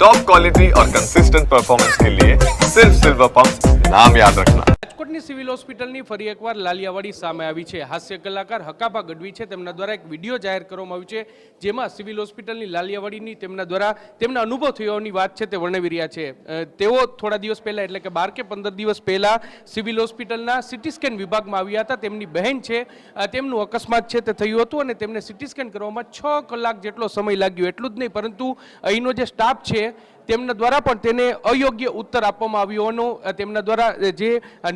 Top quality और consistent performance के लिए सिर्फ सिल्वर पंप नाम याद रखना। રાજકોટની સિવિલ હોસ્પિટલની ફરી એકવાર લાલિયાવાડી સામે આવી છે। હાસ્ય કલાકાર હકાભા ગઢવી છે, તેમના દ્વારા એક વિડીયો જાહેર કરવામાં આવ્યો છે, જેમાં સિવિલ હોસ્પિટલની લાલિયાવાડીની તેમના દ્વારા તેમના અનુભવ થયોની વાત છે તે વર્ણવી રહ્યા છે। તેઓ થોડા દિવસ પહેલા એટલે કે 12 કે 15 દિવસ પહેલા સિવિલ હોસ્પિટલના સિટી સ્કેન વિભાગમાં આવ્યા હતા। તેમની બહેન છે, તેમનું અકસ્માત છે તે થયું હતું અને તેમને સિટી સ્કેન કરવામાં 6 કલાક જેટલો સમય લાગ્યો। એટલું જ નહીં, પરંતુ અહીંનો જે સ્ટાફ છે તેમના દ્વારા પણ તેને અયોગ્ય ઉત્તર આપવામાં આવ્યો હોવાનું તેમના દ્વારા જે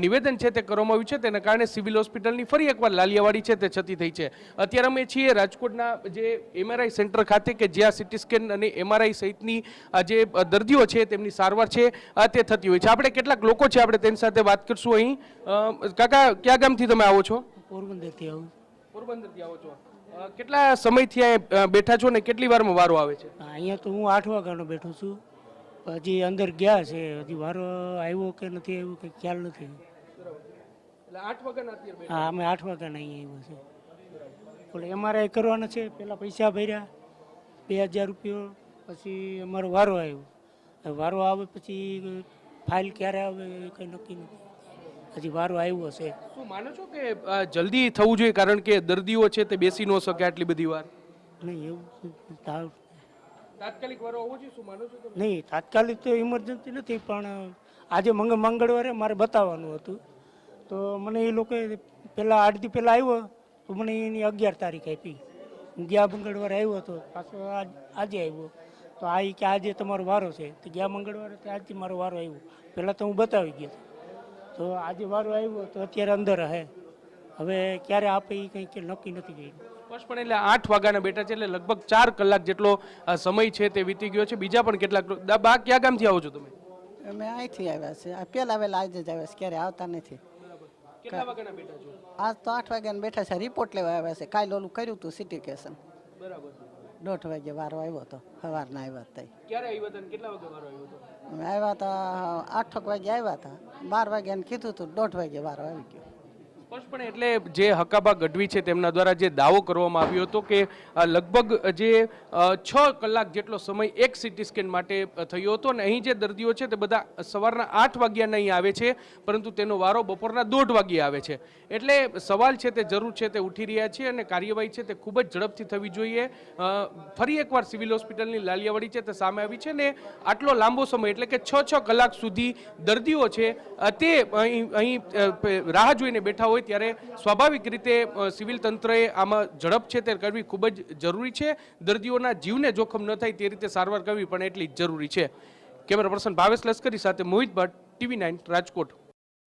નિવેદન છે તે કરવામાં આવ્યું છે। તેના કારણે સિવિલ હોસ્પિટલની ફરી એકવાર લાલિયાવાડી છે તે છતી થઈ છે। અત્યારે અમે છીએ રાજકોટના જે MRI સેન્ટર ખાતે કે જ્યાં સિટી સ્કેન અને MRI સહિતની જે દર્દીઓ છે તેમની સારવાર છે તે થતી હોય છે। આપણે કેટલાક લોકો છે, આપણે તેની સાથે વાત કરશું। અહીં કાકા, કયા ગામથી તમે આવો છો? પોરબંદરથી આવું। પોરબંદરથી આવો છો? કેટલા સમયથી અહીંયા બેઠા છો ને કેટલી વારમાં વારો આવે છે? અહીંયા તો હું 8 વાગ્યાનો બેઠો છું, હજી અંદર ગયા છે, હજી વારો આવ્યો કે નથી આવ્યો કે ખ્યાલ નથી। એટલે 8 વાગ્યાના અત્યારે બેઠા? હા, અમે 8 વાગ્યાના અહીંયા આવ્યા છે। એટલે MRI કરવાના છે, પહેલાં પૈસા ભર્યા 2000 રૂપિયા, પછી અમારો વારો આવ્યો। વારો આવે પછી ફાઇલ ક્યારે આવે એ કંઈ નક્કી નથી, હજી વારો આવ્યો છે। શું માનો છો કે જલ્દી થવું જોઈએ, કારણ કે દર્દીઓ છે તે બેસી ન શકે આટલી બધી વાર? નહીં, એવું તાત્કાલિક વારો હોવો જોઈએ, શું માનો છો તમે? નહીં, તાત્કાલિક તો ઇમરજન્સી નથી, પણ આજે મંગળવારે મારે બતાવવાનું હતું, તો મને એ લોકોએ પહેલાં 8 દી પહેલાં આવ્યો તો મને એની 11 તારીખ આપી। હું ગયા મંગળવારે આવ્યો હતો, પાછો આજે આવ્યો તો આ કે આજે તમારો વારો છે, તો ગયા મંગળવારે તો આજથી મારો વારો આવ્યો। પહેલાં તો હું બતાવી ગયો, તો આજે વારો આવ્યો તો અત્યારે અંદર હે, હવે ક્યારે આપે એ કંઈ નક્કી નથી ગયું। સ્પષ્ટપણે એટલે 8 વાગ્યાના બેઠા છે, એટલે લગભગ 4 કલાક જેટલો સમય છે તે વીતી ગયો છે। બીજા પણ કેટલાક બા, કયા ગામથી આવો છો તમે? અમે અહીંથી આવ્યા છે, પહેલા વહેલા આજે જ આવ્યા છે, ક્યારે આવતા નથી। કેટલા વાગ્યાના બેઠા છો? આજ તો 8 વાગ્યાના બેઠા છે, રિપોર્ટ લેવા આવ્યા છે। કાલે ઓલું કર્યું હતું સિટી કેશન, બરાબર। 1:30 વાગે વારો આવ્યો હતો, સવારના આવ્યા હતા। ક્યારે આવ્યા હતા? કેટલા વાગે વારો આવ્યો હતો? અમે આવ્યા હતા 8 વાગે આવ્યા હતા, 12 વાગ્યાને કીધું હતું, 1:30 વાગે વારો આવી ગયો। સ્પષ્ટપણે એટલે જે હકાભા ગઢવી છે તેમના દ્વારા જે દાવો કરવામાં આવ્યો હતો કે લગભગ જે 6 કલાક જેટલો સમય એક સિટી સ્કેન માટે થયો હતો, અને અહીં જે દર્દીઓ છે તે બધા સવારના 8 વાગ્યાના અહીં આવે છે, પરંતુ તેનો વારો બપોરના 1:30 વાગ્યે આવે છે। એટલે સવાલ છે તે જરૂર છે તે ઉઠી રહ્યા છે અને કાર્યવાહી છે તે ખૂબ જ ઝડપથી થવી જોઈએ। ફરી એકવાર સિવિલ હોસ્પિટલની લાલિયાવાડી છે તે સામે આવી છે, ને આટલો લાંબો સમય એટલે કે 6 કલાક સુધી દર્દીઓ છે તે અહીં રાહ જોઈને બેઠા હોય, ત્યારે સ્વાભાવિક રીતે સિવિલ તંત્રએ આમાં ઝડપ છે તે કરવી ખૂબ જ જરૂરી છે। દર્દીઓના જીવને જોખમ ન થાય તે રીતે સારવાર કરવી પણ એટલી જ જરૂરી છે। કેમેરા પર્સન ભાવેશ લશ્કરી સાથે મોહિત ભટ્ટ, TV9 રાજકોટ।